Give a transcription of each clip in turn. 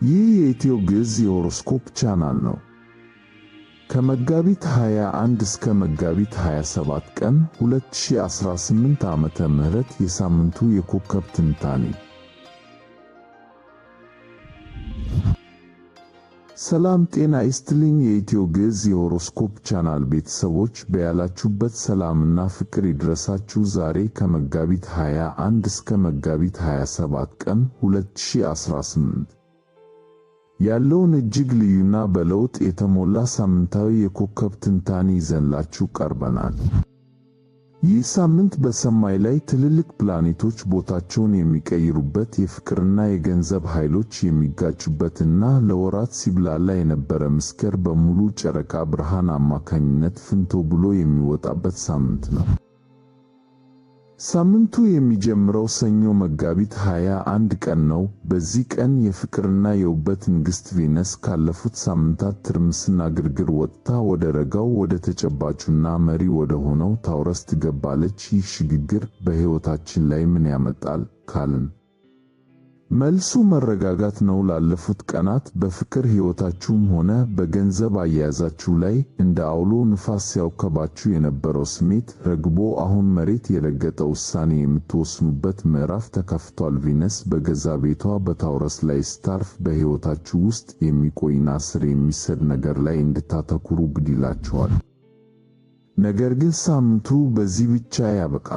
ይህ የኢትዮ ግዕዝ የሆሮስኮፕ ቻናል ነው። ከመጋቢት 21 እስከ መጋቢት 27 ቀን 2018 ዓመተ ምህረት የሳምንቱ የኮከብ ትንታኔ። ሰላም ጤና ይስጥልኝ። የኢትዮ ግዕዝ የሆሮስኮፕ ቻናል ቤተሰቦች በያላችሁበት ሰላምና ፍቅር ይድረሳችሁ። ዛሬ ከመጋቢት 21 እስከ መጋቢት 27 ቀን 2018 ያለውን እጅግ ልዩና በለውጥ የተሞላ ሳምንታዊ የኮከብ ትንታኔ ይዘንላችሁ ቀርበናል። ይህ ሳምንት በሰማይ ላይ ትልልቅ ፕላኔቶች ቦታቸውን የሚቀይሩበት፣ የፍቅርና የገንዘብ ኃይሎች የሚጋጩበትና ለወራት ሲብላላ የነበረ ምስጢር በሙሉ ጨረቃ ብርሃን አማካኝነት ፍንትው ብሎ የሚወጣበት ሳምንት ነው። ሳምንቱ የሚጀምረው ሰኞ መጋቢት 21 ቀን ነው። በዚህ ቀን የፍቅርና የውበት ንግሥት ቬነስ ካለፉት ሳምንታት ትርምስና ግርግር ወጥታ ወደ ረጋው፣ ወደ ተጨባጩና መሪ ወደ ሆነው ታውረስ ትገባለች። ይህ ሽግግር በሕይወታችን ላይ ምን ያመጣል ካልን መልሱ መረጋጋት ነው። ላለፉት ቀናት በፍቅር ሕይወታችሁም ሆነ በገንዘብ አያያዛችሁ ላይ እንደ አውሎ ንፋስ ሲያውከባችሁ የነበረው ስሜት ረግቦ አሁን መሬት የረገጠ ውሳኔ የምትወስኑበት ምዕራፍ ተከፍቷል። ቬነስ በገዛ ቤቷ በታውረስ ላይ ስታርፍ በሕይወታችሁ ውስጥ የሚቆይና ስር የሚሰድ ነገር ላይ እንድታተኩሩ ግድ ይላችኋል። ነገር ግን ሳምንቱ በዚህ ብቻ ያበቃ።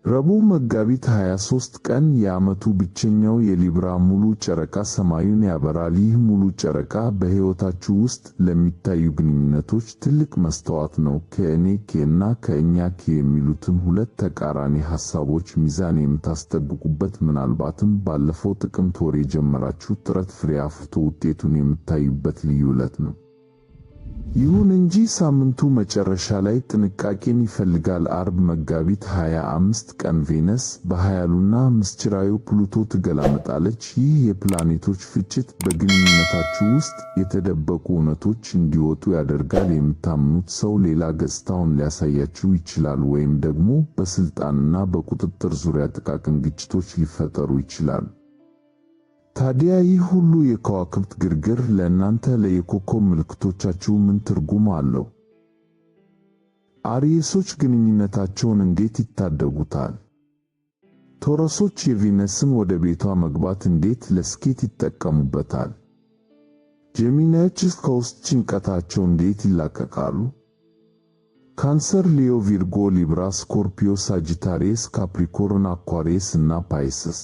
ረቡዕ መጋቢት 23 ቀን የዓመቱ ብቸኛው የሊብራ ሙሉ ጨረቃ ሰማዩን ያበራል። ይህ ሙሉ ጨረቃ በሕይወታችሁ ውስጥ ለሚታዩ ግንኙነቶች ትልቅ መስተዋት ነው። ከእኔ እና ከእኛ የሚሉትን ሁለት ተቃራኒ ሐሳቦች ሚዛን የምታስጠብቁበት፣ ምናልባትም ባለፈው ጥቅምት ወር የጀመራችሁ ጥረት ፍሬ አፍርቶ ውጤቱን የምታዩበት ልዩ ዕለት ነው። ይሁን እንጂ ሳምንቱ መጨረሻ ላይ ጥንቃቄን ይፈልጋል። አርብ መጋቢት 25 ቀን ቬነስ በኃያሉና ምስጢራዊው ፕሉቶ ትገላመጣለች። ይህ የፕላኔቶች ፍጭት በግንኙነታችሁ ውስጥ የተደበቁ እውነቶች እንዲወጡ ያደርጋል። የምታምኑት ሰው ሌላ ገጽታውን ሊያሳያችሁ ይችላል፣ ወይም ደግሞ በስልጣንና በቁጥጥር ዙሪያ ጥቃቅን ግጭቶች ሊፈጠሩ ይችላሉ። ታዲያ ይህ ሁሉ የከዋክብት ግርግር ለእናንተ ለየኮከብ ምልክቶቻችሁ ምን ትርጉም አለው? አሪየሶች ግንኙነታቸውን እንዴት ይታደጉታል? ቶረሶች የቬነስን ወደ ቤቷ መግባት እንዴት ለስኬት ይጠቀሙበታል? ጀሚናዮችስ ከውስጥ ጭንቀታቸው እንዴት ይላቀቃሉ? ካንሰር፣ ሊዮ፣ ቪርጎ፣ ሊብራ፣ ስኮርፒዮ፣ ሳጂታሪየስ፣ ካፕሪኮርን፣ አኳሪየስ እና ፓይሰስ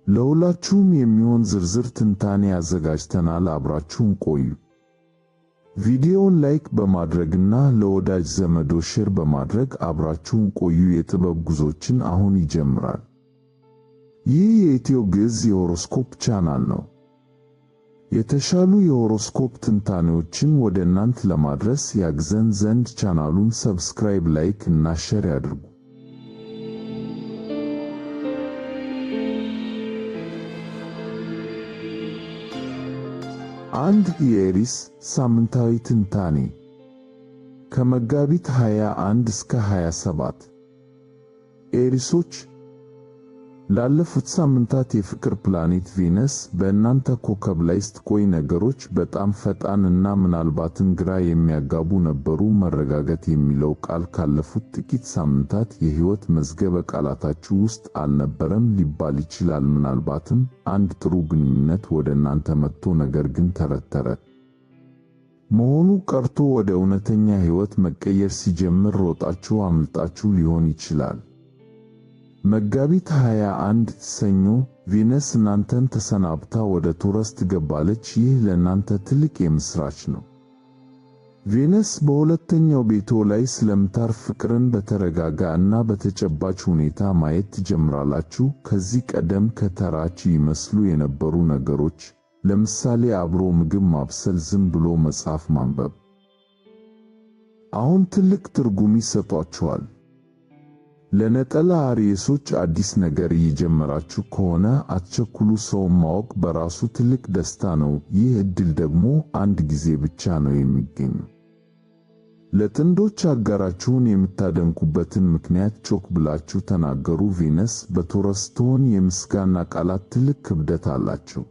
ለሁላችሁም የሚሆን ዝርዝር ትንታኔ አዘጋጅተናል። አብራችሁን ቆዩ። ቪዲዮውን ላይክ በማድረግና ለወዳጅ ዘመዶ ሼር በማድረግ አብራችሁን ቆዩ። የጥበብ ጉዞችን አሁን ይጀምራል። ይህ የኢትዮ ግዕዝ የሆሮስኮፕ ቻናል ነው። የተሻሉ የሆሮስኮፕ ትንታኔዎችን ወደ እናንተ ለማድረስ ያግዘን ዘንድ ቻናሉን ሰብስክራይብ፣ ላይክ እና ሼር ያድርጉ። አንድ የኤሪስ ሳምንታዊ ትንታኔ ከመጋቢት 21 እስከ 27። ኤሪሶች ላለፉት ሳምንታት የፍቅር ፕላኔት ቬነስ በእናንተ ኮከብ ላይ ስትቆይ ነገሮች በጣም ፈጣን እና ምናልባትም ግራ የሚያጋቡ ነበሩ። መረጋጋት የሚለው ቃል ካለፉት ጥቂት ሳምንታት የሕይወት መዝገበ ቃላታችሁ ውስጥ አልነበረም ሊባል ይችላል። ምናልባትም አንድ ጥሩ ግንኙነት ወደ እናንተ መጥቶ ነገር ግን ተረት መሆኑ ቀርቶ ወደ እውነተኛ ሕይወት መቀየር ሲጀምር ሮጣችሁ አምልጣችሁ ሊሆን ይችላል። መጋቢት 21 ሰኞ ቬነስ እናንተን ተሰናብታ ወደ ታውረስ ትገባለች። ይህ ለእናንተ ትልቅ የምስራች ነው። ቬነስ በሁለተኛው ቤቶ ላይ ስለምታርፍ ፍቅርን በተረጋጋ እና በተጨባጭ ሁኔታ ማየት ትጀምራላችሁ። ከዚህ ቀደም ከተራች ይመስሉ የነበሩ ነገሮች፣ ለምሳሌ አብሮ ምግብ ማብሰል፣ ዝም ብሎ መጽሐፍ ማንበብ፣ አሁን ትልቅ ትርጉም ይሰጧችኋል። ለነጠላ አሪየሶች አዲስ ነገር እየጀመራችሁ ከሆነ አትቸኩሉ። ሰውን ማወቅ በራሱ ትልቅ ደስታ ነው። ይህ ዕድል ደግሞ አንድ ጊዜ ብቻ ነው የሚገኘው። ለጥንዶች አጋራችሁን የምታደንቁበትን ምክንያት ጮክ ብላችሁ ተናገሩ። ቬነስ በቶረስ ስትሆን የምስጋና ቃላት ትልቅ ክብደት አላቸው።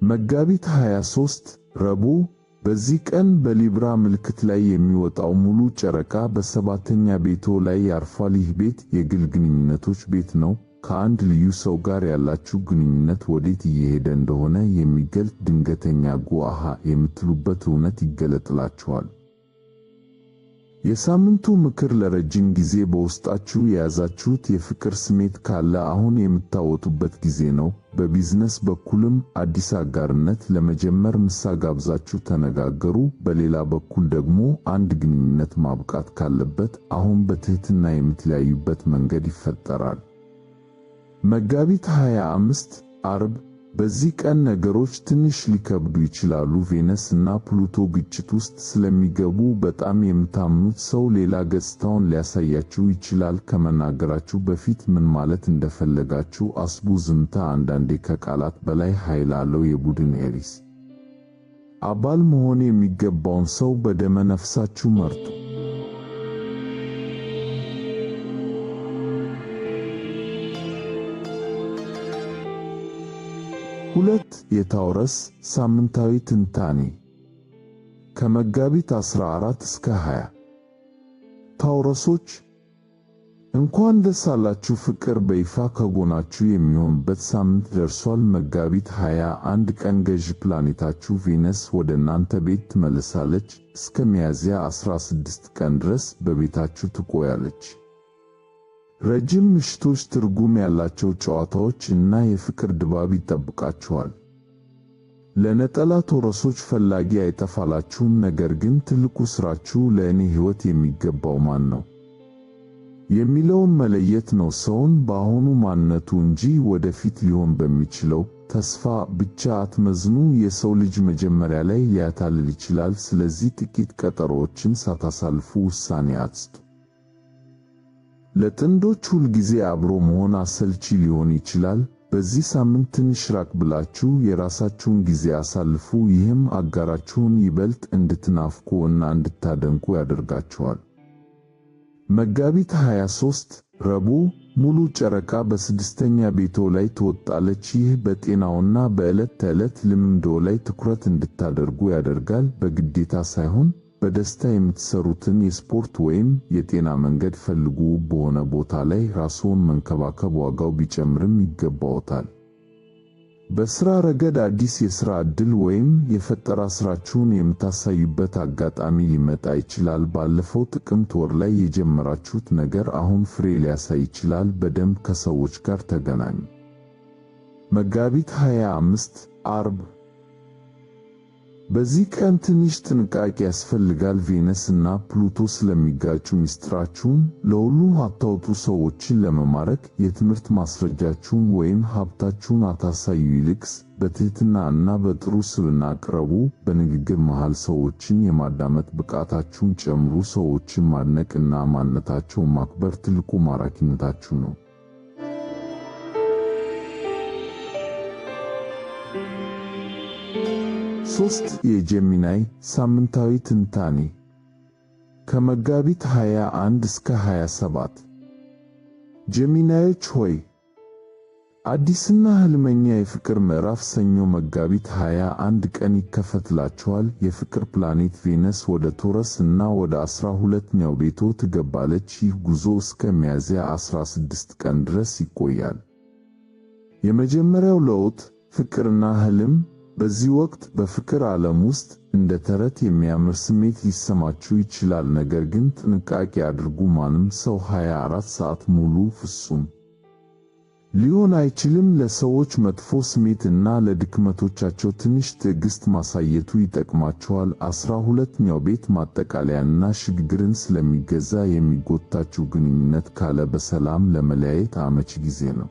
መጋቢት 23 ረቡዕ። በዚህ ቀን በሊብራ ምልክት ላይ የሚወጣው ሙሉ ጨረቃ በሰባተኛ ቤቶ ላይ ያርፋል። ይህ ቤት የግል ግንኙነቶች ቤት ነው። ከአንድ ልዩ ሰው ጋር ያላችሁ ግንኙነት ወዴት እየሄደ እንደሆነ የሚገልጥ ድንገተኛ ጉአሃ የምትሉበት እውነት ይገለጥላችኋል። የሳምንቱ ምክር ለረጅም ጊዜ በውስጣችሁ የያዛችሁት የፍቅር ስሜት ካለ አሁን የምታወጡበት ጊዜ ነው። በቢዝነስ በኩልም አዲስ አጋርነት ለመጀመር ምሳ ጋብዛችሁ ተነጋገሩ። በሌላ በኩል ደግሞ አንድ ግንኙነት ማብቃት ካለበት አሁን በትህትና የምትለያዩበት መንገድ ይፈጠራል። መጋቢት 25 አርብ። በዚህ ቀን ነገሮች ትንሽ ሊከብዱ ይችላሉ። ቬነስ እና ፕሉቶ ግጭት ውስጥ ስለሚገቡ በጣም የምታምኑት ሰው ሌላ ገጽታውን ሊያሳያችሁ ይችላል። ከመናገራችሁ በፊት ምን ማለት እንደፈለጋችሁ አስቡ። ዝምታ አንዳንዴ ከቃላት በላይ ኃይል አለው። የቡድን ኤሪስ አባል መሆን የሚገባውን ሰው በደመ ነፍሳችሁ መርጡ። ሁለት የታውረስ ሳምንታዊ ትንታኔ ከመጋቢት 14 እስከ 20። ታውረሶች እንኳን ደስ አላችሁ! ፍቅር በይፋ ከጎናችሁ የሚሆንበት ሳምንት ደርሷል። መጋቢት 21 ቀን ገዢ ፕላኔታችሁ ቬነስ ወደ እናንተ ቤት ትመለሳለች። እስከ ሚያዝያ 16 ቀን ድረስ በቤታችሁ ትቆያለች። ረጅም ምሽቶች፣ ትርጉም ያላቸው ጨዋታዎች እና የፍቅር ድባብ ይጠብቃችኋል። ለነጠላ ቶረሶች ፈላጊ አይጠፋላችሁም። ነገር ግን ትልቁ ሥራችሁ ለእኔ ሕይወት የሚገባው ማን ነው የሚለውን መለየት ነው። ሰውን በአሁኑ ማንነቱ እንጂ ወደፊት ሊሆን በሚችለው ተስፋ ብቻ አትመዝኑ። የሰው ልጅ መጀመሪያ ላይ ሊያታልል ይችላል። ስለዚህ ጥቂት ቀጠሮዎችን ሳታሳልፉ ውሳኔ አትስጡ። ለጥንዶች ሁል ጊዜ አብሮ መሆን አሰልቺ ሊሆን ይችላል። በዚህ ሳምንት ትንሽ ራቅ ብላችሁ የራሳችሁን ጊዜ አሳልፉ። ይህም አጋራችሁን ይበልጥ እንድትናፍቁ እና እንድታደንቁ ያደርጋችኋል። መጋቢት 23 ረቡዕ። ሙሉ ጨረቃ በስድስተኛ ቤቶ ላይ ትወጣለች። ይህ በጤናውና በዕለት ተዕለት ልምምዶ ላይ ትኩረት እንድታደርጉ ያደርጋል። በግዴታ ሳይሆን በደስታ የምትሰሩትን የስፖርት ወይም የጤና መንገድ ፈልጉ። በሆነ ቦታ ላይ ራስዎን መንከባከብ ዋጋው ቢጨምርም ይገባዎታል። በሥራ ረገድ አዲስ የሥራ ዕድል ወይም የፈጠራ ሥራችሁን የምታሳዩበት አጋጣሚ ሊመጣ ይችላል። ባለፈው ጥቅምት ወር ላይ የጀመራችሁት ነገር አሁን ፍሬ ሊያሳይ ይችላል። በደንብ ከሰዎች ጋር ተገናኙ። መጋቢት 25 አርብ። በዚህ ቀን ትንሽ ጥንቃቄ ያስፈልጋል። ቬነስ እና ፕሉቶ ስለሚጋጩ ሚስጥራችሁን ለሁሉም አታውጡ። ሰዎችን ለመማረክ የትምህርት ማስረጃችሁን ወይም ሀብታችሁን አታሳዩ። ይልቅስ በትህትና እና በጥሩ ስብዕና ቅረቡ። በንግግር መሃል ሰዎችን የማዳመጥ ብቃታችሁን ጨምሩ። ሰዎችን ማድነቅ እና ማንነታቸውን ማክበር ትልቁ ማራኪነታችሁ ነው። 3 የጀሚናይ ሳምንታዊ ትንታኔ ከመጋቢት 21 እስከ 27። ጀሚናዮች ሆይ አዲስና ህልመኛ የፍቅር ምዕራፍ ሰኞ መጋቢት 21 ቀን ይከፈትላችኋል። የፍቅር ፕላኔት ቬነስ ወደ ቶረስ እና ወደ 12ኛው ቤቶ ትገባለች። ይህ ጉዞ እስከ ሚያዝያ 16 ቀን ድረስ ይቆያል። የመጀመሪያው ለውጥ ፍቅርና ህልም። በዚህ ወቅት በፍቅር ዓለም ውስጥ እንደ ተረት የሚያምር ስሜት ሊሰማችሁ ይችላል። ነገር ግን ጥንቃቄ አድርጉ። ማንም ሰው 24 ሰዓት ሙሉ ፍጹም ሊሆን አይችልም። ለሰዎች መጥፎ ስሜት እና ለድክመቶቻቸው ትንሽ ትዕግስት ማሳየቱ ይጠቅማቸዋል። 12ኛው ቤት ማጠቃለያንና ሽግግርን ስለሚገዛ የሚጎታችሁ ግንኙነት ካለ በሰላም ለመለያየት አመቺ ጊዜ ነው።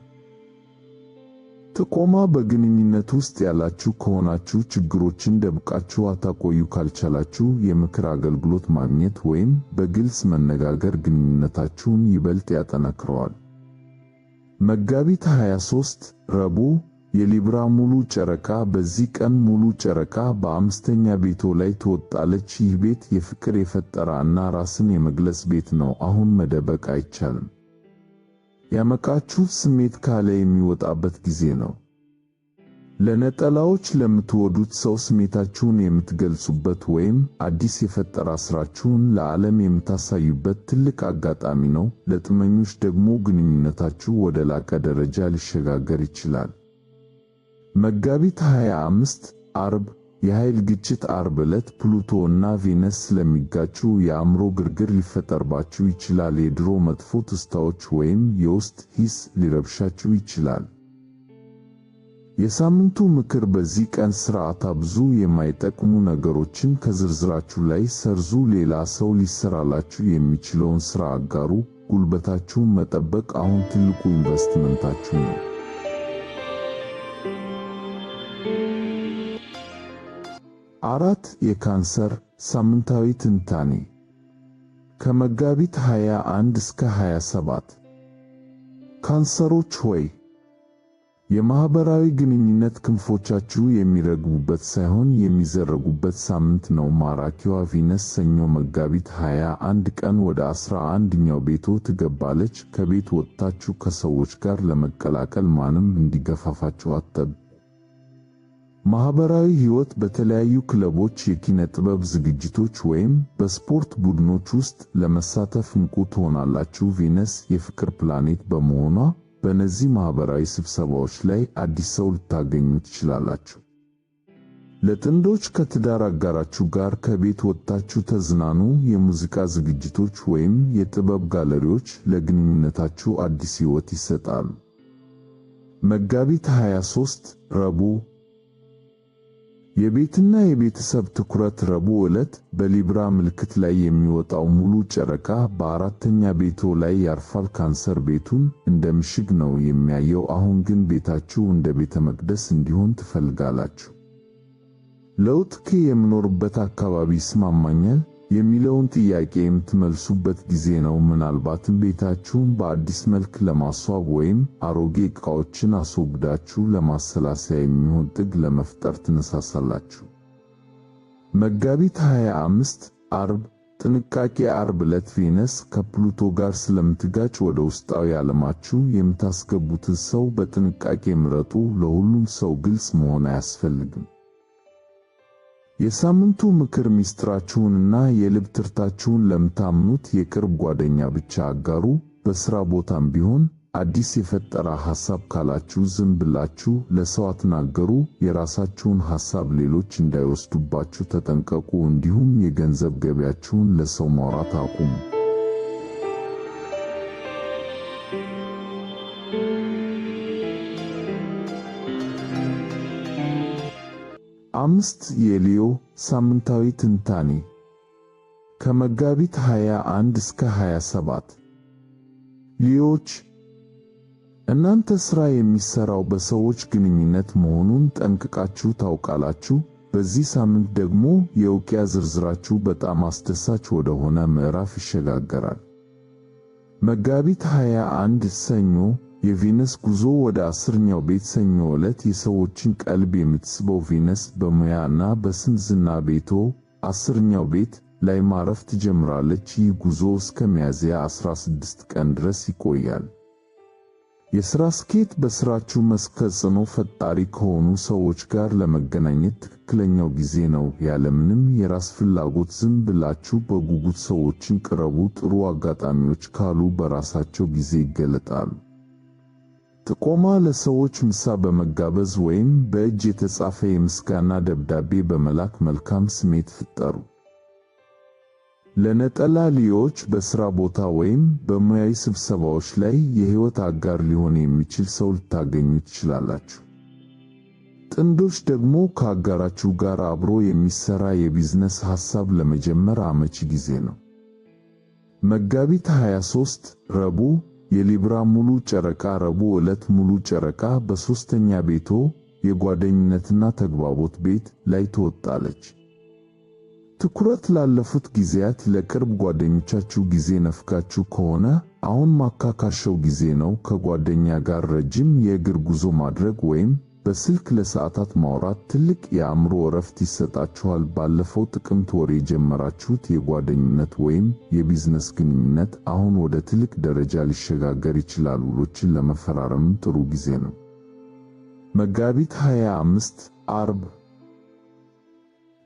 ጥቆማ በግንኙነት ውስጥ ያላችሁ ከሆናችሁ ችግሮችን ደብቃችሁ አታቆዩ። ካልቻላችሁ የምክር አገልግሎት ማግኘት ወይም በግልጽ መነጋገር ግንኙነታችሁን ይበልጥ ያጠናክረዋል። መጋቢት 23 ረቡዕ። የሊብራ ሙሉ ጨረቃ በዚህ ቀን ሙሉ ጨረቃ በአምስተኛ ቤቶ ላይ ትወጣለች። ይህ ቤት የፍቅር የፈጠራ እና ራስን የመግለጽ ቤት ነው። አሁን መደበቅ አይቻልም። ያመቃችሁ ስሜት ካለ የሚወጣበት ጊዜ ነው። ለነጠላዎች ለምትወዱት ሰው ስሜታችሁን የምትገልጹበት ወይም አዲስ የፈጠራ ስራችሁን ለዓለም የምታሳዩበት ትልቅ አጋጣሚ ነው። ለጥመኞች ደግሞ ግንኙነታችሁ ወደ ላቀ ደረጃ ሊሸጋገር ይችላል። መጋቢት 25 አርብ የኃይል ግጭት። አርብ ዕለት ፕሉቶ እና ቬነስ ስለሚጋጩ የአእምሮ ግርግር ሊፈጠርባችሁ ይችላል። የድሮ መጥፎ ትዝታዎች ወይም የውስጥ ሂስ ሊረብሻችሁ ይችላል። የሳምንቱ ምክር በዚህ ቀን ስርዓት አብዙ። የማይጠቅሙ ነገሮችን ከዝርዝራችሁ ላይ ሰርዙ። ሌላ ሰው ሊሰራላችሁ የሚችለውን ሥራ አጋሩ። ጉልበታችሁን መጠበቅ አሁን ትልቁ ኢንቨስትመንታችሁ ነው። አራት የካንሰር ሳምንታዊ ትንታኔ ከመጋቢት 21 እስከ 27። ካንሰሮች ሆይ የማህበራዊ ግንኙነት ክንፎቻችሁ የሚረግቡበት ሳይሆን የሚዘረጉበት ሳምንት ነው። ማራኪዋ ቪነስ ሰኞ መጋቢት 21 ቀን ወደ 11ኛው ቤቶ ትገባለች። ከቤት ወጥታችሁ ከሰዎች ጋር ለመቀላቀል ማንም እንዲገፋፋችሁ አትጠብቁ። ማህበራዊ ህይወት በተለያዩ ክለቦች፣ የኪነ ጥበብ ዝግጅቶች ወይም በስፖርት ቡድኖች ውስጥ ለመሳተፍ ንቁ ትሆናላችሁ። ቪነስ የፍቅር ፕላኔት በመሆኗ በእነዚህ ማህበራዊ ስብሰባዎች ላይ አዲስ ሰው ልታገኙ ትችላላችሁ። ለጥንዶች ከትዳር አጋራችሁ ጋር ከቤት ወጥታችሁ ተዝናኑ። የሙዚቃ ዝግጅቶች ወይም የጥበብ ጋለሪዎች ለግንኙነታችሁ አዲስ ህይወት ይሰጣሉ። መጋቢት 23 ረቡዕ የቤትና የቤተሰብ ትኩረት። ረቡዕ ዕለት በሊብራ ምልክት ላይ የሚወጣው ሙሉ ጨረቃ በአራተኛ ቤቶ ላይ ያርፋል። ካንሰር ቤቱን እንደ ምሽግ ነው የሚያየው። አሁን ግን ቤታችሁ እንደ ቤተ መቅደስ እንዲሆን ትፈልጋላችሁ። ለውጥ የምኖርበት አካባቢ ይስማማኛል የሚለውን ጥያቄ የምትመልሱበት ጊዜ ነው። ምናልባትም ቤታችሁን በአዲስ መልክ ለማስዋብ ወይም አሮጌ ዕቃዎችን አስወግዳችሁ ለማሰላሰያ የሚሆን ጥግ ለመፍጠር ትነሳሳላችሁ። መጋቢት 25 አርብ ጥንቃቄ። አርብ ዕለት ቬነስ ከፕሉቶ ጋር ስለምትጋጭ ወደ ውስጣዊ ዓለማችሁ የምታስገቡትን ሰው በጥንቃቄ ምረጡ። ለሁሉም ሰው ግልጽ መሆን አያስፈልግም። የሳምንቱ ምክር ሚስጥራችሁንና የልብ ትርታችሁን ለምታምኑት የቅርብ ጓደኛ ብቻ አጋሩ። በሥራ ቦታም ቢሆን አዲስ የፈጠራ ሐሳብ ካላችሁ ዝም ብላችሁ ለሰው አትናገሩ። የራሳችሁን ሐሳብ ሌሎች እንዳይወስዱባችሁ ተጠንቀቁ። እንዲሁም የገንዘብ ገቢያችሁን ለሰው ማውራት አቁሙ። አምስት የሊዮ ሳምንታዊ ትንታኔ ከመጋቢት 21 እስከ 27። ሊዮዎች እናንተ ሥራ የሚሠራው በሰዎች ግንኙነት መሆኑን ጠንቅቃችሁ ታውቃላችሁ። በዚህ ሳምንት ደግሞ የውቂያ ዝርዝራችሁ በጣም አስደሳች ወደሆነ ምዕራፍ ይሸጋገራል። መጋቢት 21 ሰኞ የቬነስ ጉዞ ወደ 10ኛው ቤት። ሰኞ ዕለት የሰዎችን ቀልብ የምትስበው ቬነስ በሙያ እና በስንዝና ቤቶ 10ኛው ቤት ላይ ማረፍ ትጀምራለች። ይህ ጉዞ እስከ ሚያዝያ 16 ቀን ድረስ ይቆያል። የሥራ ስኬት በሥራችሁ መስክ ተጽዕኖ ፈጣሪ ከሆኑ ሰዎች ጋር ለመገናኘት ትክክለኛው ጊዜ ነው። ያለምንም የራስ ፍላጎት ዝም ብላችሁ በጉጉት ሰዎችን ቅረቡ። ጥሩ አጋጣሚዎች ካሉ በራሳቸው ጊዜ ይገለጣሉ። ጥቆማ ለሰዎች ምሳ በመጋበዝ ወይም በእጅ የተጻፈ የምስጋና ደብዳቤ በመላክ መልካም ስሜት ፍጠሩ። ለነጠላ ሊዮዎች በሥራ ቦታ ወይም በሙያዊ ስብሰባዎች ላይ የሕይወት አጋር ሊሆን የሚችል ሰው ልታገኙ ትችላላችሁ። ጥንዶች ደግሞ ከአጋራችሁ ጋር አብሮ የሚሰራ የቢዝነስ ሐሳብ ለመጀመር አመቺ ጊዜ ነው። መጋቢት 23 ረቡዕ የሊብራ ሙሉ ጨረቃ። ረቡዕ ዕለት ሙሉ ጨረቃ በሦስተኛ ቤቶ የጓደኝነትና ተግባቦት ቤት ላይ ትወጣለች። ትኩረት ላለፉት ጊዜያት ለቅርብ ጓደኞቻችሁ ጊዜ ነፍጋችሁ ከሆነ አሁን ማካካሻው ጊዜ ነው። ከጓደኛ ጋር ረጅም የእግር ጉዞ ማድረግ ወይም በስልክ ለሰዓታት ማውራት ትልቅ የአእምሮ እረፍት ይሰጣችኋል። ባለፈው ጥቅምት ወር የጀመራችሁት የጓደኝነት ወይም የቢዝነስ ግንኙነት አሁን ወደ ትልቅ ደረጃ ሊሸጋገር ይችላል። ውሎችን ለመፈራረም ጥሩ ጊዜ ነው። መጋቢት 25 ዓርብ።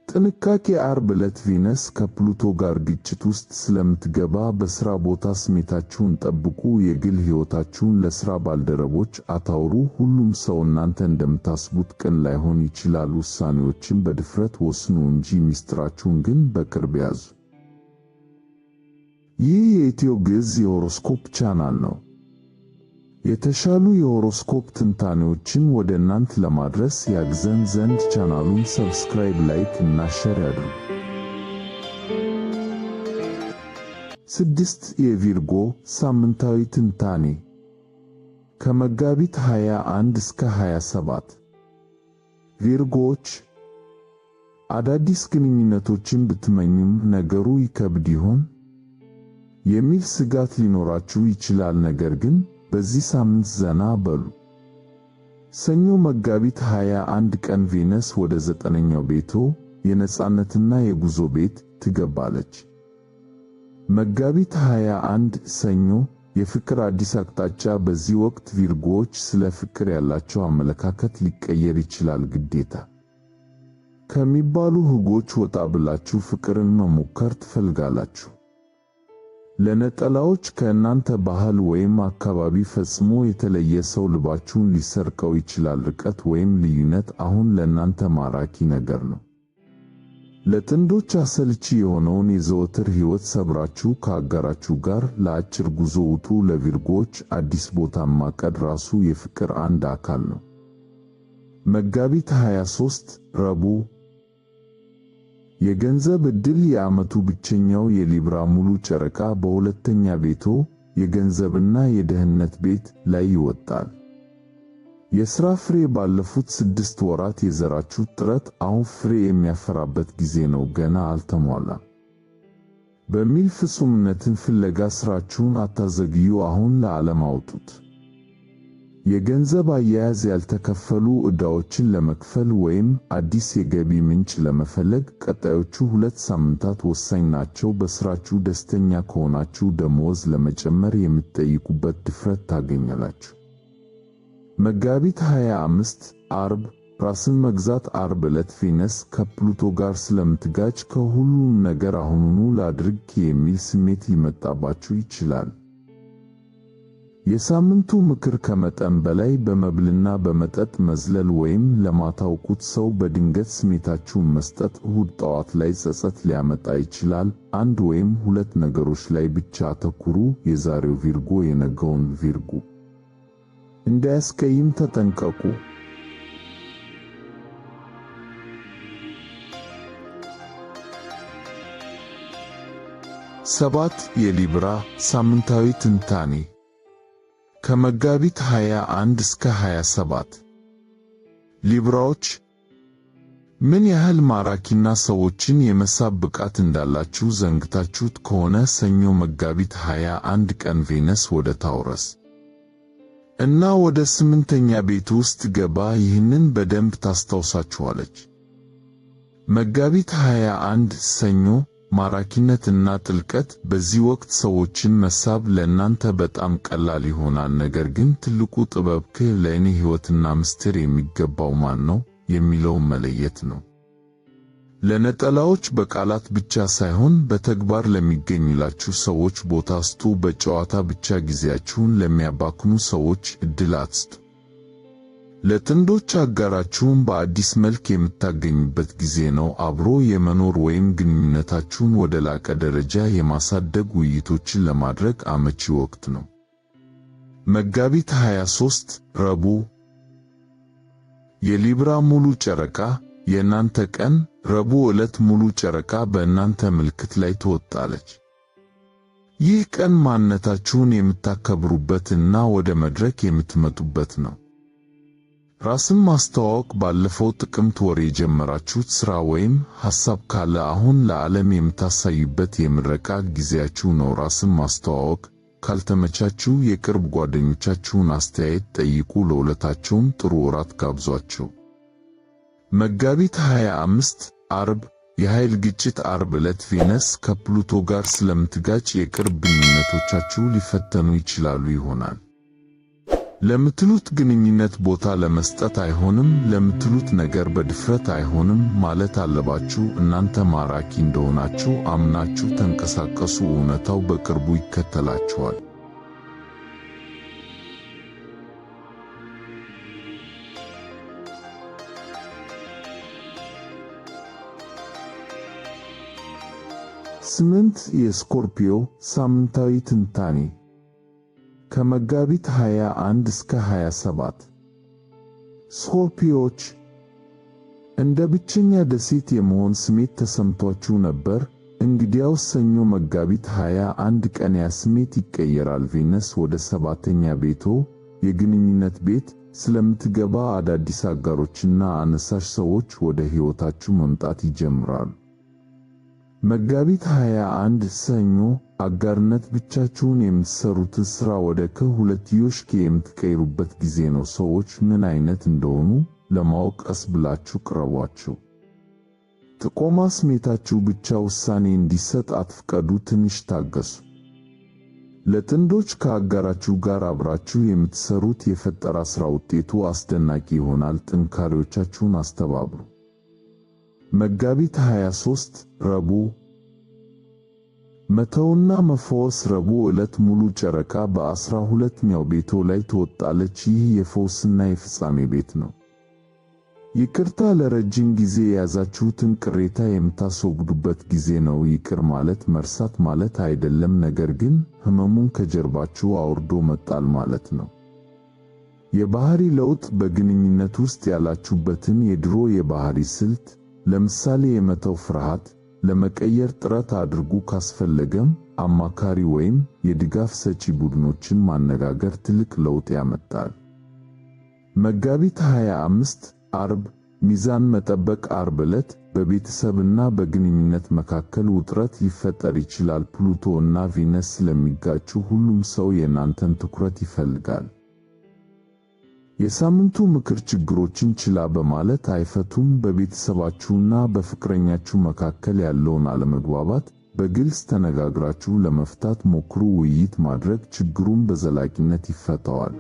ጥንቃቄ! ዓርብ ዕለት ቪነስ ከፕሉቶ ጋር ግጭት ውስጥ ስለምትገባ በሥራ ቦታ ስሜታችሁን ጠብቁ። የግል ሕይወታችሁን ለሥራ ባልደረቦች አታውሩ። ሁሉም ሰው እናንተ እንደምታስቡት ቅን ላይሆን ይችላል። ውሳኔዎችን በድፍረት ወስኑ እንጂ ሚስጥራችሁን ግን በቅርብ ያዙ። ይህ የኢትዮ ግዕዝ የሆሮስኮፕ ቻናል ነው። የተሻሉ የሆሮስኮፕ ትንታኔዎችን ወደ እናንተ ለማድረስ ያግዘን ዘንድ ቻናሉን ሰብስክራይብ፣ ላይክ እና ሼር ያድርጉ። 6 የቪርጎ ሳምንታዊ ትንታኔ ከመጋቢት 21 እስከ 27። ቪርጎዎች አዳዲስ ግንኙነቶችን ብትመኙም ነገሩ ይከብድ ይሆን የሚል ስጋት ሊኖራችሁ ይችላል። ነገር ግን በዚህ ሳምንት ዘና በሉ። ሰኞ መጋቢት 21 ቀን ቬነስ ወደ 9ኛው ቤቶ የነጻነትና የጉዞ ቤት ትገባለች። መጋቢት 21 ሰኞ የፍቅር አዲስ አቅጣጫ። በዚህ ወቅት ቪርጎዎች ስለ ፍቅር ያላቸው አመለካከት ሊቀየር ይችላል። ግዴታ ከሚባሉ ሕጎች ወጣ ብላችሁ ፍቅርን መሞከር ትፈልጋላችሁ። ለነጠላዎች ከእናንተ ባህል ወይም አካባቢ ፈጽሞ የተለየ ሰው ልባችሁን ሊሰርቀው ይችላል። ርቀት ወይም ልዩነት አሁን ለእናንተ ማራኪ ነገር ነው። ለጥንዶች አሰልቺ የሆነውን የዘወትር ሕይወት ሰብራችሁ ከአጋራችሁ ጋር ለአጭር ጉዞ ውጡ። ለቪርጎዎች አዲስ ቦታ ማቀድ ራሱ የፍቅር አንድ አካል ነው። መጋቢት 23 ረቡዕ የገንዘብ ዕድል። የዓመቱ ብቸኛው የሊብራ ሙሉ ጨረቃ በሁለተኛ ቤቶ የገንዘብና የደህንነት ቤት ላይ ይወጣል። የሥራ ፍሬ። ባለፉት 6 ወራት የዘራችሁት ጥረት አሁን ፍሬ የሚያፈራበት ጊዜ ነው። ገና አልተሟላም በሚል ፍጹምነትን ፍለጋ ሥራችሁን አታዘግዩ። አሁን ለዓለም አውጡት። የገንዘብ አያያዝ። ያልተከፈሉ ዕዳዎችን ለመክፈል ወይም አዲስ የገቢ ምንጭ ለመፈለግ ቀጣዮቹ 2 ሳምንታት ወሳኝ ናቸው። በሥራችሁ ደስተኛ ከሆናችሁ ደመወዝ ለመጨመር የምትጠይቁበት ድፍረት ታገኛላችሁ። መጋቢት 25 ዓርብ ራስን መግዛት። ዓርብ ዕለት ቬነስ ከፕሉቶ ጋር ስለምትጋጭ ከሁሉም ነገር አሁኑኑ ላድርግ የሚል ስሜት ሊመጣባችሁ ይችላል። የሳምንቱ ምክር ከመጠን በላይ በመብልና በመጠጥ መዝለል ወይም ለማታውቁት ሰው በድንገት ስሜታችሁን መስጠት እሁድ ጠዋት ላይ ጸጸት ሊያመጣ ይችላል። 1 ወይም 2 ነገሮች ላይ ብቻ አተኩሩ። የዛሬው ቪርጎ የነገውን ቪርጎ እንዳያስቀይም ተጠንቀቁ። ሰባት የሊብራ ሳምንታዊ ትንታኔ ከመጋቢት 21 እስከ 27። ሊብራዎች ምን ያህል ማራኪና ሰዎችን የመሳብ ብቃት እንዳላችሁ ዘንግታችሁት ከሆነ ሰኞ መጋቢት 21 ቀን ቬነስ ወደ ታውረስ እና ወደ 8ኛ ቤት ውስጥ ገባ። ይህንን በደንብ ታስታውሳችኋለች። መጋቢት 21 ሰኞ ማራኪነትና ጥልቀት። በዚህ ወቅት ሰዎችን መሳብ ለእናንተ በጣም ቀላል ይሆናል። ነገር ግን ትልቁ ጥበብ ለእኔ ሕይወትና ምስጢር የሚገባው ማን ነው የሚለውን መለየት ነው። ለነጠላዎች በቃላት ብቻ ሳይሆን በተግባር ለሚገኙላችሁ ሰዎች ቦታ ስጡ። በጨዋታ ብቻ ጊዜያችሁን ለሚያባክኑ ሰዎች ዕድል አትስጡ። ለጥንዶች አጋራችሁን በአዲስ መልክ የምታገኙበት ጊዜ ነው። አብሮ የመኖር ወይም ግንኙነታችሁን ወደ ላቀ ደረጃ የማሳደግ ውይይቶችን ለማድረግ አመቺ ወቅት ነው። መጋቢት 23 ረቡዕ የሊብራ ሙሉ ጨረቃ የእናንተ ቀን። ረቡዕ ዕለት ሙሉ ጨረቃ በእናንተ ምልክት ላይ ትወጣለች። ይህ ቀን ማንነታችሁን የምታከብሩበት እና ወደ መድረክ የምትመጡበት ነው። ራስን ማስተዋወቅ። ባለፈው ጥቅምት ወር የጀመራችሁት ሥራ ወይም ሐሳብ ካለ አሁን ለዓለም የምታሳዩበት የምረቃ ጊዜያችሁ ነው። ራስን ማስተዋወቅ ካልተመቻችሁ የቅርብ ጓደኞቻችሁን አስተያየት ጠይቁ፣ ለሁለታቸውም ጥሩ ወራት ጋብዟቸው። መጋቢት 25 ዓርብ የኃይል ግጭት። ዓርብ ዕለት ቬነስ ከፕሉቶ ጋር ስለምትጋጭ የቅርብ ግንኙነቶቻችሁ ሊፈተኑ ይችላሉ ይሆናል። ለምትሉት ግንኙነት ቦታ ለመስጠት አይሆንም፣ ለምትሉት ነገር በድፍረት አይሆንም ማለት አለባችሁ። እናንተ ማራኪ እንደሆናችሁ አምናችሁ ተንቀሳቀሱ፣ እውነታው በቅርቡ ይከተላችኋል። ስምንት የስኮርፒዮ ሳምንታዊ ትንታኔ ከመጋቢት 21 እስከ 27። ስኮርፒዮዎች እንደ ብቸኛ ደሴት የመሆን ስሜት ተሰምቷችሁ ነበር? እንግዲያውስ ሰኞ መጋቢት 21 ቀን ያ ስሜት ይቀየራል። ቬነስ ወደ ሰባተኛ ቤቶ የግንኙነት ቤት ስለምትገባ አዳዲስ አጋሮችና አነሳሽ ሰዎች ወደ ሕይወታችሁ መምጣት ይጀምራሉ። መጋቢት 21 ሰኞ አጋርነት ብቻችሁን የምትሰሩትን ሥራ ወደ ከሁለትዮሽ የምትቀይሩበት ጊዜ ነው። ሰዎች ምን አይነት እንደሆኑ ለማወቅ ቀስ ብላችሁ ቅረቧቸው። ጥቆማ ስሜታችሁ ብቻ ውሳኔ እንዲሰጥ አትፍቀዱ፣ ትንሽ ታገሱ። ለጥንዶች ከአጋራችሁ ጋር አብራችሁ የምትሰሩት የፈጠራ ሥራ ውጤቱ አስደናቂ ይሆናል። ጥንካሬዎቻችሁን አስተባብሩ። መጋቢት 23 ረቡዕ መተውና መፈወስ። ረቡዕ ዕለት ሙሉ ጨረቃ በ12ኛው ቤቶ ላይ ትወጣለች። ይህ የፈውስና የፍጻሜ ቤት ነው። ይቅርታ ለረጅም ጊዜ የያዛችሁትን ቅሬታ የምታስወግዱበት ጊዜ ነው። ይቅር ማለት መርሳት ማለት አይደለም፣ ነገር ግን ሕመሙን ከጀርባችሁ አውርዶ መጣል ማለት ነው። የባህሪ ለውጥ በግንኙነት ውስጥ ያላችሁበትን የድሮ የባህሪ ስልት ለምሳሌ የመተው ፍርሃት ለመቀየር ጥረት አድርጉ። ካስፈለገም አማካሪ ወይም የድጋፍ ሰጪ ቡድኖችን ማነጋገር ትልቅ ለውጥ ያመጣል። መጋቢት 25 ዓርብ ሚዛን መጠበቅ። ዓርብ ዕለት በቤተሰብና በግንኙነት መካከል ውጥረት ሊፈጠር ይችላል። ፕሉቶ እና ቬነስ ስለሚጋጩ ሁሉም ሰው የእናንተን ትኩረት ይፈልጋል። የሳምንቱ ምክር ችግሮችን ችላ በማለት አይፈቱም። በቤተሰባችሁና በፍቅረኛችሁ መካከል ያለውን አለመግባባት በግልጽ ተነጋግራችሁ ለመፍታት ሞክሩ። ውይይት ማድረግ ችግሩን በዘላቂነት ይፈታዋል።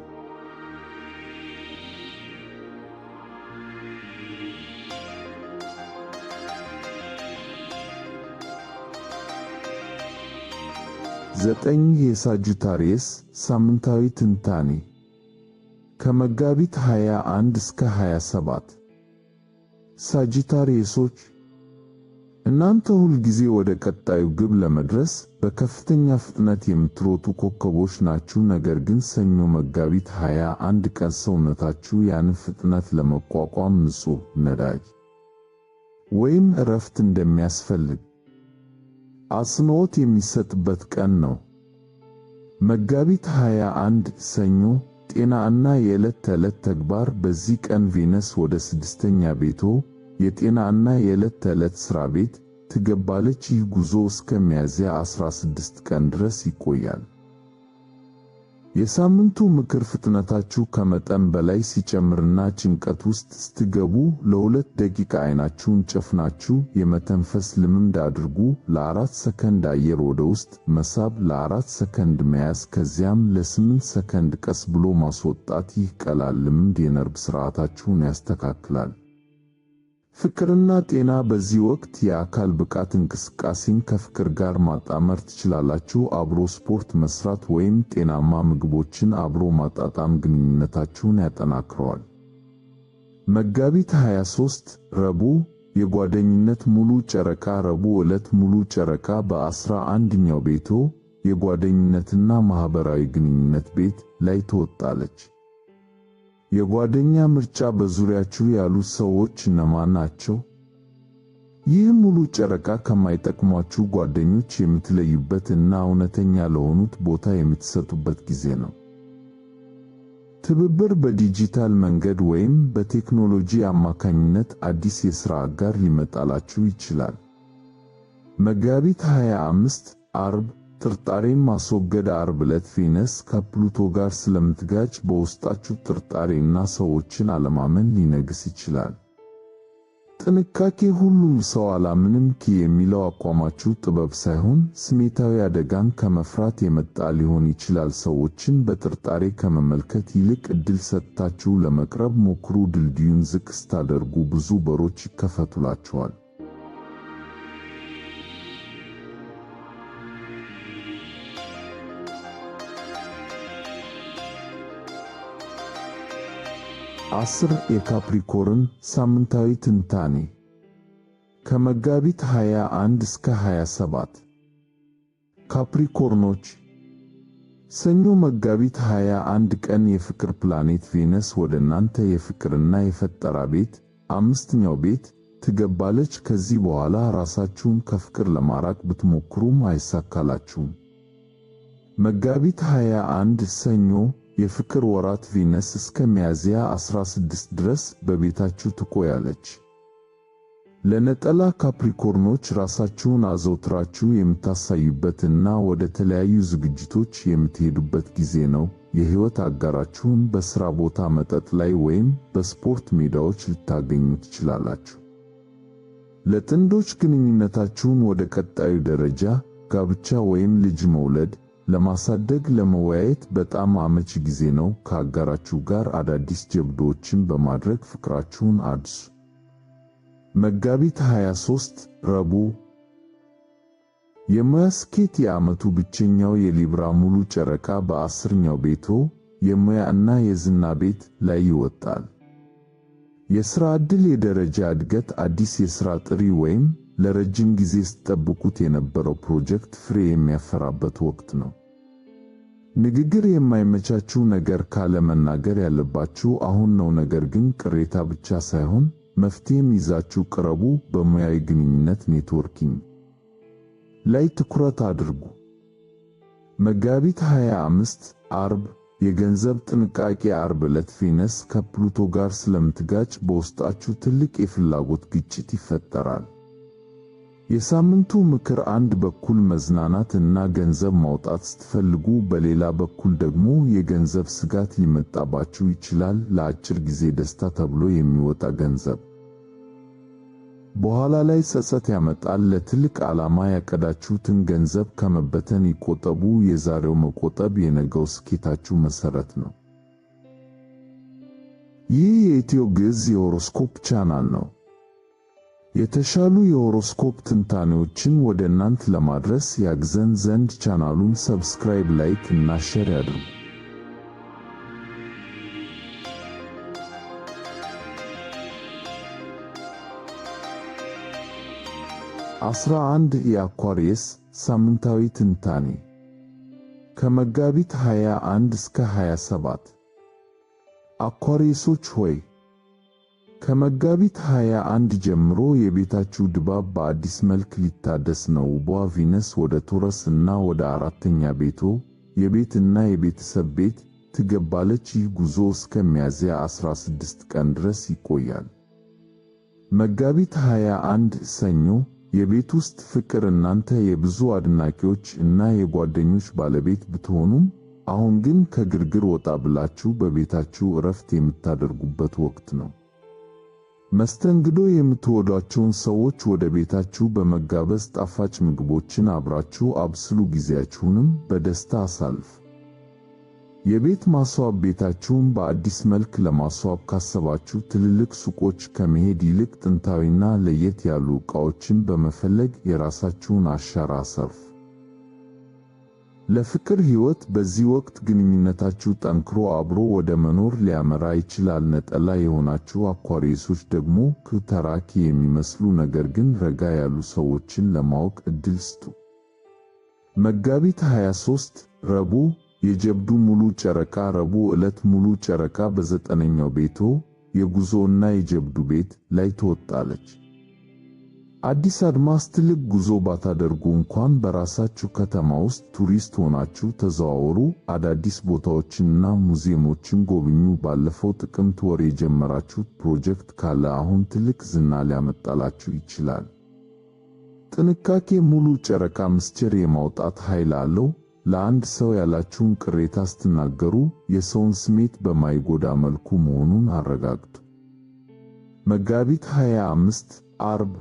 ዘጠኝ የሳጁታሪየስ ሳምንታዊ ትንታኔ ከመጋቢት 21 እስከ 27። ሳጂታሪየሶች እናንተ ሁል ጊዜ ወደ ቀጣዩ ግብ ለመድረስ በከፍተኛ ፍጥነት የምትሮጡ ኮከቦች ናችሁ። ነገር ግን ሰኞ መጋቢት 21 ቀን ሰውነታችሁ ያንን ፍጥነት ለመቋቋም ንጹህ ነዳጅ ወይም እረፍት እንደሚያስፈልግ አጽንዖት የሚሰጥበት ቀን ነው። መጋቢት 21 ሰኞ ጤና እና የዕለት ተዕለት ተግባር። በዚህ ቀን ቬነስ ወደ ስድስተኛ ቤቶ የጤና እና የዕለት ተዕለት ሥራ ቤት ትገባለች። ይህ ጉዞ እስከ ሚያዝያ 16 ቀን ድረስ ይቆያል። የሳምንቱ ምክር ፍጥነታችሁ ከመጠን በላይ ሲጨምርና ጭንቀት ውስጥ ስትገቡ ለ2 ደቂቃ ዓይናችሁን ጨፍናችሁ የመተንፈስ ልምምድ አድርጉ። ለ4 ሰከንድ አየር ወደ ውስጥ መሳብ፣ ለ4 ሰከንድ መያዝ፣ ከዚያም ለ8 ሰከንድ ቀስ ብሎ ማስወጣት። ይህ ቀላል ልምምድ የነርቭ ሥርዓታችሁን ያስተካክላል። ፍቅርና ጤና። በዚህ ወቅት የአካል ብቃት እንቅስቃሴን ከፍቅር ጋር ማጣመር ትችላላችሁ። አብሮ ስፖርት መስራት ወይም ጤናማ ምግቦችን አብሮ ማጣጣም ግንኙነታችሁን ያጠናክረዋል። መጋቢት 23 ረቡዕ የጓደኝነት ሙሉ ጨረቃ። ረቡዕ ዕለት ሙሉ ጨረቃ በ11ኛው ቤቶ የጓደኝነትና ማህበራዊ ግንኙነት ቤት ላይ ትወጣለች። የጓደኛ ምርጫ። በዙሪያችሁ ያሉት ሰዎች እነማን ናቸው? ይህ ሙሉ ጨረቃ ከማይጠቅሟችሁ ጓደኞች የምትለዩበት እና እውነተኛ ለሆኑት ቦታ የምትሰጡበት ጊዜ ነው። ትብብር በዲጂታል መንገድ ወይም በቴክኖሎጂ አማካኝነት አዲስ የሥራ አጋር ሊመጣላችሁ ይችላል። መጋቢት 25 ዓርብ ጥርጣሬን ማስወገድ። ዓርብ ዕለት ቬነስ ከፕሉቶ ጋር ስለምትጋጭ በውስጣችሁ ጥርጣሬና ሰዎችን አለማመን ሊነግስ ይችላል። ጥንቃቄ። ሁሉም ሰው አላምንም የሚለው አቋማችሁ ጥበብ ሳይሆን ስሜታዊ አደጋን ከመፍራት የመጣ ሊሆን ይችላል። ሰዎችን በጥርጣሬ ከመመልከት ይልቅ ዕድል ሰጥታችሁ ለመቅረብ ሞክሩ። ድልድዩን ዝቅ ስታደርጉ ብዙ በሮች ይከፈቱላችኋል። የካፕሪኮርን ሳምንታዊ ትንታኔ ከመጋቢት 21 እስከ 27። ካፕሪኮርኖች፣ ሰኞ መጋቢት 21 ቀን የፍቅር ፕላኔት ቬነስ ወደ እናንተ የፍቅርና የፈጠራ ቤት 5ኛው ቤት ትገባለች። ከዚህ በኋላ ራሳችሁን ከፍቅር ለማራቅ ብትሞክሩም አይሳካላችሁም። መጋቢት 21 ሰኞ የፍቅር ወራት ቬነስ እስከ ሚያዝያ 16 ድረስ በቤታችሁ ትቆያለች። ለነጠላ ካፕሪኮርኖች ራሳችሁን አዘውትራችሁ የምታሳዩበትና ወደ ተለያዩ ዝግጅቶች የምትሄዱበት ጊዜ ነው። የሕይወት አጋራችሁን በሥራ ቦታ፣ መጠጥ ላይ ወይም በስፖርት ሜዳዎች ልታገኙ ትችላላችሁ። ለጥንዶች ግንኙነታችሁን ወደ ቀጣዩ ደረጃ ጋብቻ ወይም ልጅ መውለድ ለማሳደግ ለመወያየት በጣም አመቺ ጊዜ ነው። ከአጋራችሁ ጋር አዳዲስ ጀብዶችን በማድረግ ፍቅራችሁን አድሱ። መጋቢት 23 ረቡዕ የሙያ ስኬት። የዓመቱ ብቸኛው የሊብራ ሙሉ ጨረቃ በ10ኛው ቤቶ የሙያ እና የዝና ቤት ላይ ይወጣል። የሥራ ዕድል፣ የደረጃ እድገት፣ አዲስ የሥራ ጥሪ ወይም ለረጅም ጊዜ ስትጠብቁት የነበረው ፕሮጀክት ፍሬ የሚያፈራበት ወቅት ነው። ንግግር የማይመቻችሁ ነገር ካለ መናገር ያለባችሁ አሁን ነው። ነገር ግን ቅሬታ ብቻ ሳይሆን መፍትሄም ይዛችሁ ቅረቡ። በሙያዊ ግንኙነት ኔትወርኪንግ ላይ ትኩረት አድርጉ። መጋቢት 25 ዓርብ የገንዘብ ጥንቃቄ። ዓርብ ዕለት ቬነስ ከፕሉቶ ጋር ስለምትጋጭ በውስጣችሁ ትልቅ የፍላጎት ግጭት ይፈጠራል። የሳምንቱ ምክር፣ አንድ በኩል መዝናናት እና ገንዘብ ማውጣት ስትፈልጉ፣ በሌላ በኩል ደግሞ የገንዘብ ስጋት ሊመጣባችሁ ይችላል። ለአጭር ጊዜ ደስታ ተብሎ የሚወጣ ገንዘብ በኋላ ላይ ጸጸት ያመጣል። ለትልቅ ዓላማ ያቀዳችሁትን ገንዘብ ከመበተን ይቆጠቡ። የዛሬው መቆጠብ የነገው ስኬታችሁ መሠረት ነው። ይህ የኢትዮ ግዕዝ የሆሮስኮፕ ቻናል ነው። የተሻሉ የሆሮስኮፕ ትንታኔዎችን ወደ እናንተ ለማድረስ ያግዘን ዘንድ ቻናሉን ሰብስክራይብ፣ ላይክ እና ሼር ያድርጉ። የአኳሪየስ ሳምንታዊ ትንታኔ ከመጋቢት 21 እስከ 27። አኳሪየሶች ሆይ ከመጋቢት 21 ጀምሮ የቤታችሁ ድባብ በአዲስ መልክ ሊታደስ ነው። ውቧ ቬነስ ወደ ቶረስ እና ወደ 4ኛ ቤቶ የቤት እና የቤተሰብ ቤት ትገባለች። ይህ ጉዞ እስከ ሚያዝያ 16 ቀን ድረስ ይቆያል። መጋቢት 21 ሰኞ የቤት ውስጥ ፍቅር። እናንተ የብዙ አድናቂዎች እና የጓደኞች ባለቤት ብትሆኑም አሁን ግን ከግርግር ወጣ ብላችሁ በቤታችሁ እረፍት የምታደርጉበት ወቅት ነው። መስተንግዶ፣ የምትወዷቸውን ሰዎች ወደ ቤታችሁ በመጋበዝ ጣፋጭ ምግቦችን አብራችሁ አብስሉ። ጊዜያችሁንም በደስታ አሳልፉ። የቤት ማስዋብ፣ ቤታችሁን በአዲስ መልክ ለማስዋብ ካሰባችሁ ትልልቅ ሱቆች ከመሄድ ይልቅ ጥንታዊና ለየት ያሉ ዕቃዎችን በመፈለግ የራሳችሁን አሻራ አሳርፉ። ለፍቅር ሕይወት፣ በዚህ ወቅት ግንኙነታችሁ ጠንክሮ አብሮ ወደ መኖር ሊያመራ ይችላል። ነጠላ የሆናችሁ አኳሪየሶች ደግሞ ተራኪ የሚመስሉ ነገር ግን ረጋ ያሉ ሰዎችን ለማወቅ ዕድል ስጡ። መጋቢት 23 ረቡዕ የጀብዱ ሙሉ ጨረቃ። ረቡዕ ዕለት ሙሉ ጨረቃ በ9ኛው ቤቶ የጉዞና የጀብዱ ቤት ላይ ትወጣለች። አዲስ አድማስ፣ ትልቅ ጉዞ ባታደርጉ እንኳን በራሳችሁ ከተማ ውስጥ ቱሪስት ሆናችሁ ተዘዋወሩ። አዳዲስ ቦታዎችንና ሙዚየሞችን ጎብኙ። ባለፈው ጥቅምት ወር የጀመራችሁት ፕሮጀክት ካለ አሁን ትልቅ ዝና ሊያመጣላችሁ ይችላል። ጥንቃቄ ሙሉ ጨረቃ ምስጢር የማውጣት ኃይል አለው። ለአንድ ሰው ያላችሁን ቅሬታ ስትናገሩ የሰውን ስሜት በማይጎዳ መልኩ መሆኑን አረጋግጡ። መጋቢት 25 ዓርብ።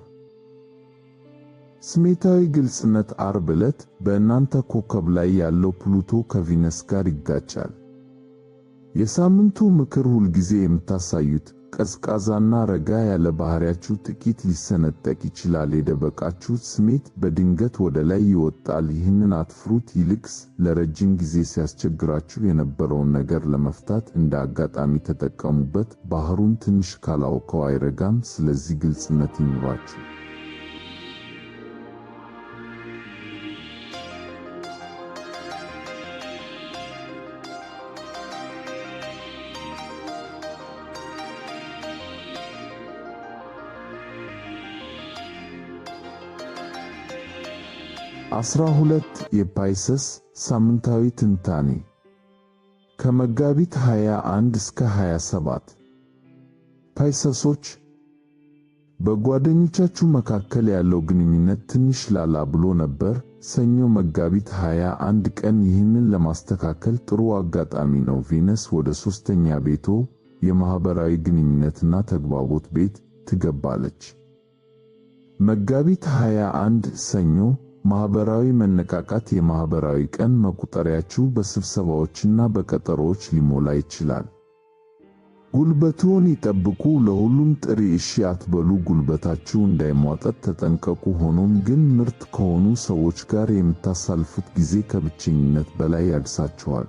ስሜታዊ ግልጽነት። ዓርብ ዕለት በእናንተ ኮከብ ላይ ያለው ፕሉቶ ከቪነስ ጋር ይጋጫል። የሳምንቱ ምክር። ሁልጊዜ የምታሳዩት ቀዝቃዛና ረጋ ያለ ባህሪያችሁ ጥቂት ሊሰነጠቅ ይችላል። የደበቃችሁት ስሜት በድንገት ወደ ላይ ይወጣል። ይህንን አትፍሩት። ይልቅስ ለረጅም ጊዜ ሲያስቸግራችሁ የነበረውን ነገር ለመፍታት እንደ አጋጣሚ ተጠቀሙበት። ባህሩን ትንሽ ካላወቀው አይረጋም። ስለዚህ ግልጽነት ይኑራችሁ። አስራ ሁለት የፓይሰስ ሳምንታዊ ትንታኔ ከመጋቢት 21 እስከ 27። ፓይሰሶች፣ በጓደኞቻችሁ መካከል ያለው ግንኙነት ትንሽ ላላ ብሎ ነበር። ሰኞ መጋቢት 21 ቀን ይህንን ለማስተካከል ጥሩ አጋጣሚ ነው። ቪነስ ወደ ሦስተኛ ቤቶ የማህበራዊ ግንኙነትና ተግባቦት ቤት ትገባለች። መጋቢት 21 ሰኞ ማህበራዊ መነቃቃት። የማህበራዊ ቀን መቁጠሪያችሁ በስብሰባዎችና በቀጠሮዎች ሊሞላ ይችላል። ጉልበትዎን ይጠብቁ። ለሁሉም ጥሪ እሺ አትበሉ። ጉልበታችሁ እንዳይሟጠጥ ተጠንቀቁ። ሆኖም ግን ምርጥ ከሆኑ ሰዎች ጋር የምታሳልፉት ጊዜ ከብቸኝነት በላይ ያድሳችኋል።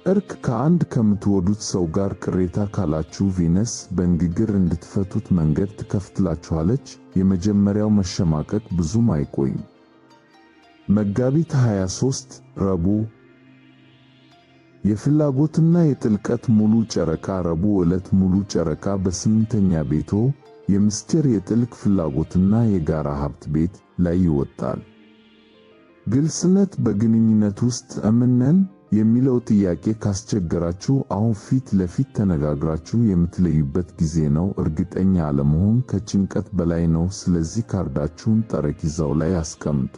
እርቅ። ከአንድ ከምትወዱት ሰው ጋር ቅሬታ ካላችሁ ቪነስ በንግግር እንድትፈቱት መንገድ ትከፍትላችኋለች። የመጀመሪያው መሸማቀቅ ብዙም አይቆይም። መጋቢት 23 ረቡዕ። የፍላጎትና የጥልቀት ሙሉ ጨረቃ። ረቡዕ ዕለት ሙሉ ጨረቃ በስምንተኛ ቤቶ የምስጢር የጥልቅ ፍላጎትና የጋራ ሀብት ቤት ላይ ይወጣል። ግልጽነት። በግንኙነት ውስጥ እምነን የሚለው ጥያቄ ካስቸገራችሁ አሁን ፊት ለፊት ተነጋግራችሁ የምትለዩበት ጊዜ ነው። እርግጠኛ አለመሆን ከጭንቀት በላይ ነው። ስለዚህ ካርዳችሁን ጠረጴዛው ላይ አስቀምጡ።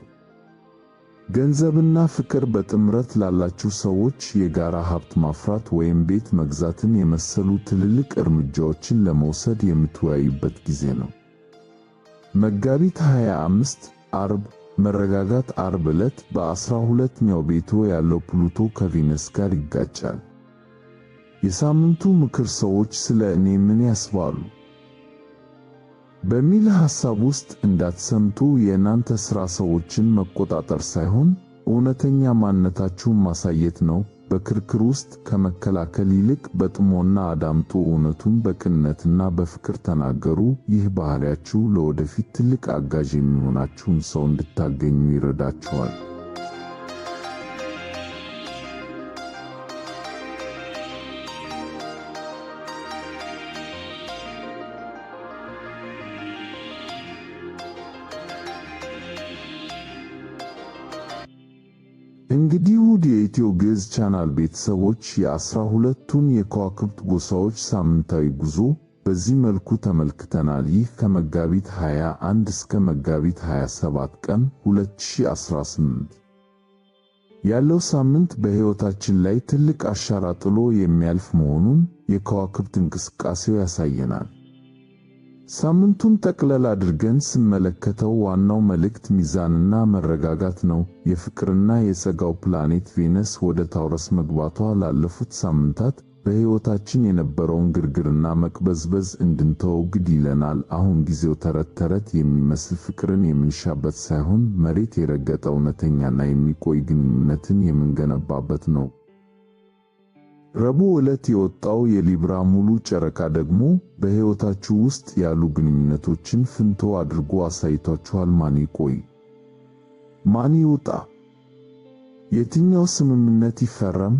ገንዘብና ፍቅር። በጥምረት ላላችሁ ሰዎች የጋራ ሀብት ማፍራት ወይም ቤት መግዛትን የመሰሉ ትልልቅ እርምጃዎችን ለመውሰድ የምትወያዩበት ጊዜ ነው። መጋቢት 25 ዓርብ። መረጋጋት። ዓርብ ዕለት በ12ኛው ቤቶ ያለው ፕሉቶ ከቪነስ ጋር ይጋጫል። የሳምንቱ ምክር። ሰዎች ስለ እኔ ምን ያስባሉ በሚል ሐሳብ ውስጥ እንዳትሰምጡ። የእናንተ ሥራ ሰዎችን መቆጣጠር ሳይሆን እውነተኛ ማንነታችሁን ማሳየት ነው። በክርክር ውስጥ ከመከላከል ይልቅ በጥሞና አዳምጡ። እውነቱን በቅንነትና በፍቅር ተናገሩ። ይህ ባህሪያችሁ ለወደፊት ትልቅ አጋዥ የሚሆናችሁን ሰው እንድታገኙ ይረዳችኋል። እንግዲህ ውድ የኢትዮ ግዕዝ ቻናል ቤተሰቦች የ12ቱን የከዋክብት ጎሳዎች ሳምንታዊ ጉዞ በዚህ መልኩ ተመልክተናል። ይህ ከመጋቢት 21 እስከ መጋቢት 27 ቀን 2018 ያለው ሳምንት በሕይወታችን ላይ ትልቅ አሻራ ጥሎ የሚያልፍ መሆኑን የከዋክብት እንቅስቃሴው ያሳየናል። ሳምንቱን ጠቅለል አድርገን ስንመለከተው ዋናው መልእክት ሚዛንና መረጋጋት ነው። የፍቅርና የጸጋው ፕላኔት ቬነስ ወደ ታውረስ መግባቷ ላለፉት ሳምንታት በሕይወታችን የነበረውን ግርግርና መቅበዝበዝ እንድንተው ግድ ይለናል። አሁን ጊዜው ተረት ተረት የሚመስል ፍቅርን የምንሻበት ሳይሆን መሬት የረገጠ እውነተኛና የሚቆይ ግንኙነትን የምንገነባበት ነው። ረቡዕ ዕለት የወጣው የሊብራ ሙሉ ጨረቃ ደግሞ በሕይወታችሁ ውስጥ ያሉ ግንኙነቶችን ፍንቶ አድርጎ አሳይቷችኋል። ማን ይቆይ? ማን ይውጣ? የትኛው ስምምነት ይፈረም?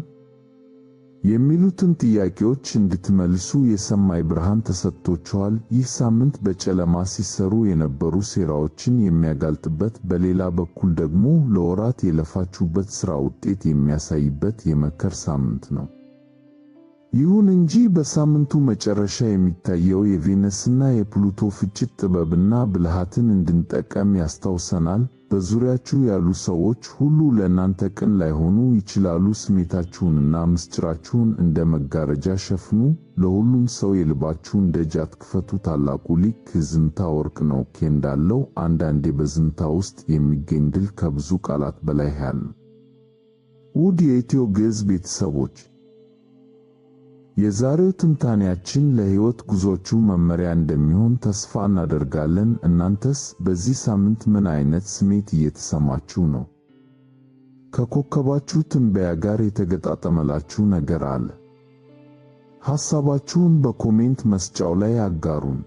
የሚሉትን ጥያቄዎች እንድትመልሱ የሰማይ ብርሃን ተሰጥቶችኋል። ይህ ሳምንት በጨለማ ሲሰሩ የነበሩ ሴራዎችን የሚያጋልጥበት፣ በሌላ በኩል ደግሞ ለወራት የለፋችሁበት ሥራ ውጤት የሚያሳይበት የመከር ሳምንት ነው። ይሁን እንጂ በሳምንቱ መጨረሻ የሚታየው የቬነስና የፕሉቶ ፍጭት ጥበብና ብልሃትን እንድንጠቀም ያስታውሰናል። በዙሪያችሁ ያሉ ሰዎች ሁሉ ለእናንተ ቅን ላይሆኑ ይችላሉ። ስሜታችሁንና ምስጢራችሁን እንደ መጋረጃ ሸፍኑ። ለሁሉም ሰው የልባችሁን ደጅ አትክፈቱ። ታላቁ ሊቅ ዝምታ ወርቅ ነው እንዳለው፣ አንዳንዴ በዝምታ ውስጥ የሚገኝ ድል ከብዙ ቃላት በላይ ኃይል ነው። ውድ የኢትዮ ግዕዝ ቤተሰቦች፣ የዛሬው ትንታኔያችን ለሕይወት ጉዞአችሁ መመሪያ እንደሚሆን ተስፋ እናደርጋለን። እናንተስ በዚህ ሳምንት ምን አይነት ስሜት እየተሰማችሁ ነው? ከኮከባችሁ ትንበያ ጋር የተገጣጠመላችሁ ነገር አለ? ሐሳባችሁን በኮሜንት መስጫው ላይ አጋሩን።